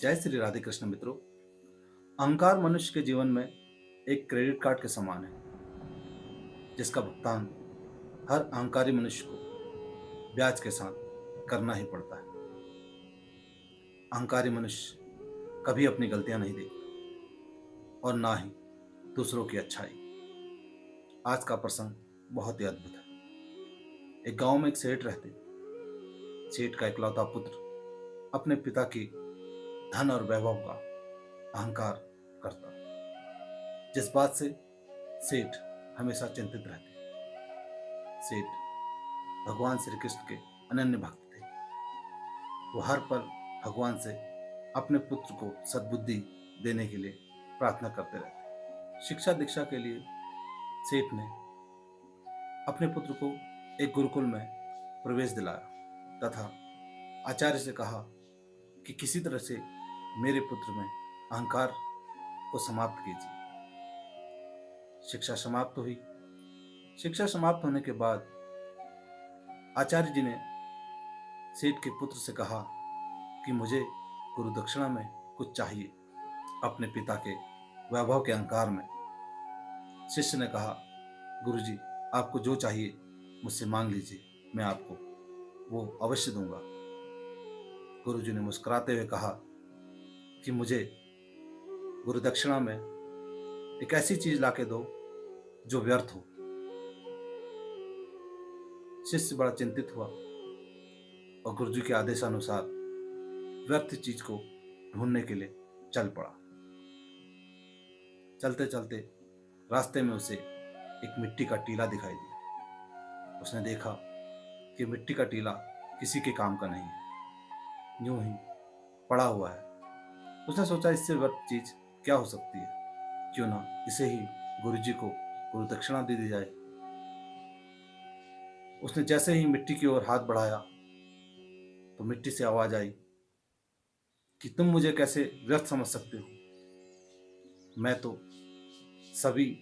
जय श्री राधे कृष्ण मित्रों। अहंकार मनुष्य के जीवन में एक क्रेडिट कार्ड के समान है, जिसका भुगतान हर अहंकारी मनुष्य को ब्याज के साथ करना ही पड़ता है। अहंकारी मनुष्य कभी अपनी गलतियां नहीं देखता और ना ही दूसरों की अच्छाई। आज का प्रसंग बहुत ही अद्भुत है। एक गांव में एक सेठ रहते। सेठ का इकलौता पुत्र अपने पिता की धन और वैभव का अहंकार करता, जिस बात से सेठ हमेशा चिंतित रहते। सेठ भगवान श्री कृष्ण के अनन्य भक्त थे। वो हर पल भगवान से अपने पुत्र को सद्बुद्धि देने के लिए प्रार्थना करते रहते। शिक्षा दीक्षा के लिए सेठ ने अपने पुत्र को एक गुरुकुल में प्रवेश दिलाया तथा आचार्य से कहा कि किसी तरह से मेरे पुत्र में अहंकार को समाप्त कीजिए। शिक्षा समाप्त हुई। शिक्षा समाप्त होने के बाद आचार्य जी ने सेठ के पुत्र से कहा कि मुझे गुरु दक्षिणा में कुछ चाहिए अपने पिता के वैभव के अहंकार में। शिष्य ने कहा, गुरुजी, आपको जो चाहिए मुझसे मांग लीजिए, मैं आपको वो अवश्य दूंगा। गुरुजी ने मुस्कुराते हुए कहा कि मुझे गुरु दक्षिणा में एक ऐसी चीज लाके दो जो व्यर्थ हो। शिष्य बड़ा चिंतित हुआ और गुरुजी के आदेशानुसार व्यर्थ चीज को ढूंढने के लिए चल पड़ा। चलते चलते रास्ते में उसे एक मिट्टी का टीला दिखाई दिया। उसने देखा कि मिट्टी का टीला किसी के काम का नहीं है, यूं ही पड़ा हुआ है। उसने सोचा, इससे व्यर्थ चीज क्या हो सकती है, क्यों ना इसे ही गुरुजी को गुरु दक्षिणा दे दी जाए। उसने जैसे ही मिट्टी की ओर हाथ बढ़ाया तो मिट्टी से आवाज आई कि तुम मुझे कैसे व्यर्थ समझ सकते हो, मैं तो सभी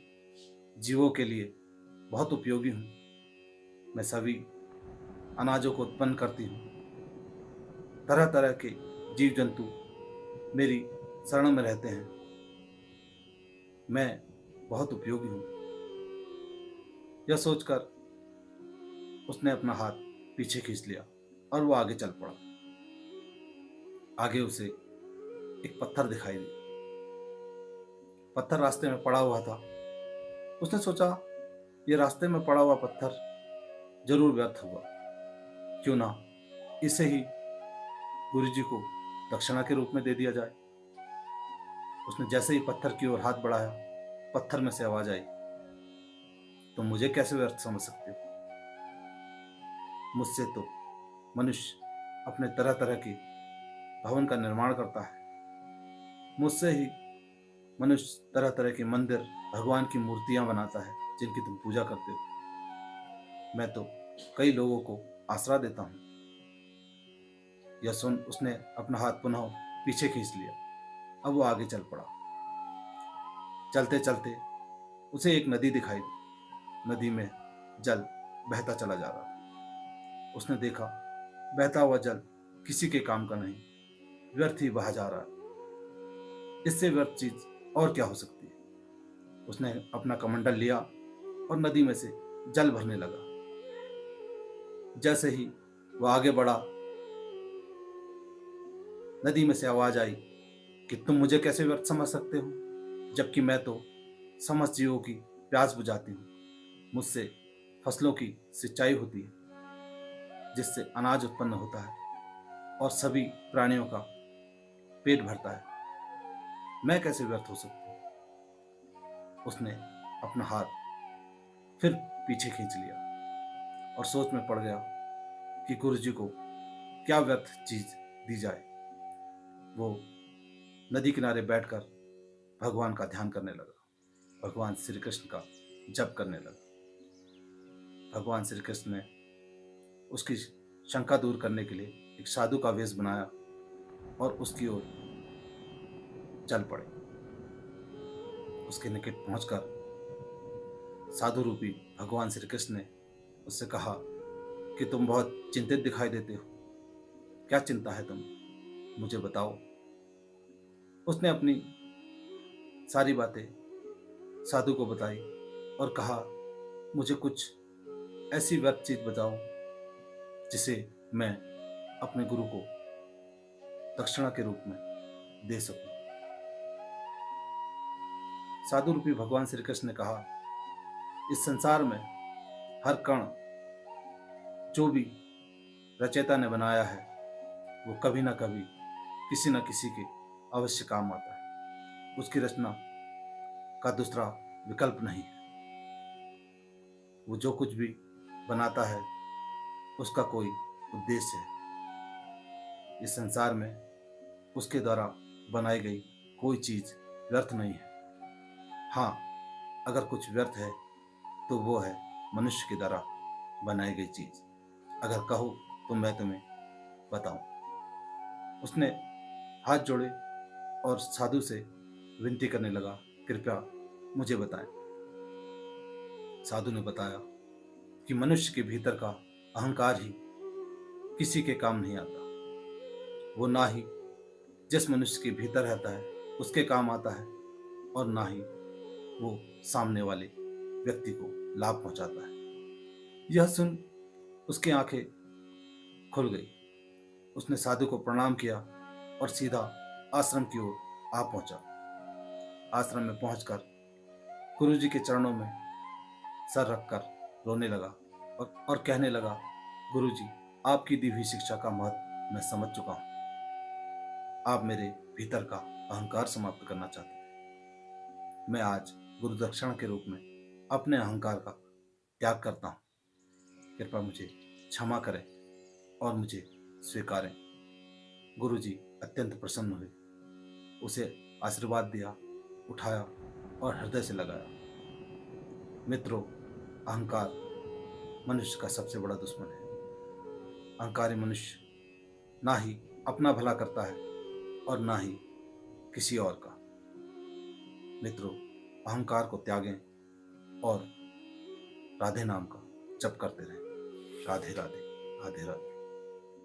जीवों के लिए बहुत उपयोगी हूँ। मैं सभी अनाजों को उत्पन्न करती हूँ। तरह तरह के जीव जंतु मेरी शरण में रहते हैं। मैं बहुत उपयोगी हूँ। यह सोचकर उसने अपना हाथ पीछे खींच लिया और वो आगे चल पड़ा। आगे उसे एक पत्थर दिखाई दिया। पत्थर रास्ते में पड़ा हुआ था। उसने सोचा, ये रास्ते में पड़ा हुआ पत्थर जरूर व्यर्थ होगा, क्यों ना इसे ही गुरुजी को दक्षिणा के रूप में दे दिया जाए। उसने जैसे ही पत्थर की ओर हाथ बढ़ाया, पत्थर में से आवाज आई, तुम मुझे कैसे व्यर्थ समझ सकते हो? मुझसे तो मनुष्य अपने तरह तरह के भवन का निर्माण करता है। मुझसे ही मनुष्य तरह तरह के मंदिर, भगवान की मूर्तियां बनाता है जिनकी तुम पूजा करते हो। मैं तो कई लोगों को आसरा देता हूं। यह सुन उसने अपना हाथ पुनः पीछे खींच लिया। अब वो आगे चल पड़ा। चलते चलते उसे एक नदी दिखाई दी। नदी में जल बहता चला जा रहा था। उसने देखा, बहता हुआ जल किसी के काम का नहीं, व्यर्थ ही बहा जा रहा है। इससे व्यर्थ चीज और क्या हो सकती है? उसने अपना कमंडल लिया और नदी में से जल भरने लगा। जैसे ही वह आगे बढ़ा, नदी में से आवाज आई कि तुम मुझे कैसे व्यर्थ समझ सकते हो, जबकि मैं तो समस्त जीवों की प्यास बुझाती हूँ। मुझसे फसलों की सिंचाई होती है, जिससे अनाज उत्पन्न होता है और सभी प्राणियों का पेट भरता है। मैं कैसे व्यर्थ हो सकती हूँ? उसने अपना हाथ फिर पीछे खींच लिया और सोच में पड़ गया कि गुरुजी को क्या व्यर्थ चीज दी जाए। वो नदी किनारे बैठकर भगवान का ध्यान करने लगा, भगवान श्री कृष्ण का जप करने लगा। भगवान श्री कृष्ण ने उसकी शंका दूर करने के लिए एक साधु का वेश बनाया और उसकी ओर चल पड़े। उसके निकट पहुंचकर साधु रूपी भगवान श्री कृष्ण ने उससे कहा कि तुम बहुत चिंतित दिखाई देते हो। क्या चिंता है तुम्हें? मुझे बताओ। उसने अपनी सारी बातें साधु को बताई और कहा, मुझे कुछ ऐसी व्यर्थ चीज बताओ जिसे मैं अपने गुरु को दक्षिणा के रूप में दे सकूं। साधु रूपी भगवान श्री कृष्ण ने कहा, इस संसार में हर कण जो भी रचयिता ने बनाया है वो कभी ना कभी किसी न किसी के अवश्य काम आता है। उसकी रचना का दूसरा विकल्प नहीं है। वो जो कुछ भी बनाता है उसका कोई उद्देश्य है। इस संसार में उसके द्वारा बनाई गई कोई चीज व्यर्थ नहीं है। हाँ, अगर कुछ व्यर्थ है तो वो है मनुष्य के द्वारा बनाई गई चीज। अगर कहो तो मैं तुम्हें बताऊं। उसने हाथ जोड़े और साधु से विनती करने लगा, कृपया मुझे बताएं। साधु ने बताया कि मनुष्य के भीतर का अहंकार ही किसी के काम नहीं आता। वो ना ही जिस मनुष्य के भीतर रहता है उसके काम आता है और ना ही वो सामने वाले व्यक्ति को लाभ पहुंचाता है। यह सुन उसकी आंखें खुल गई। उसने साधु को प्रणाम किया और सीधा आश्रम की ओर आ पहुंचा। आश्रम में पहुंचकर गुरुजी के चरणों में सर रखकर रोने लगा और कहने लगा, गुरुजी, आपकी दी हुई शिक्षा का महत्व मैं समझ चुका हूं। आप मेरे भीतर का अहंकार समाप्त करना चाहते थे। मैं आज गुरु दक्षिणा के रूप में अपने अहंकार का त्याग करता हूं। कृपया मुझे क्षमा करें और मुझे स्वीकारें। गुरुजी अत्यंत प्रसन्न हुए, उसे आशीर्वाद दिया, उठाया और हृदय से लगाया। मित्रों, अहंकार मनुष्य का सबसे बड़ा दुश्मन है। अहंकारी मनुष्य ना ही अपना भला करता है और ना ही किसी और का। मित्रों, अहंकार को त्यागें और राधे नाम का जप करते रहें। राधे राधे, राधे राधे।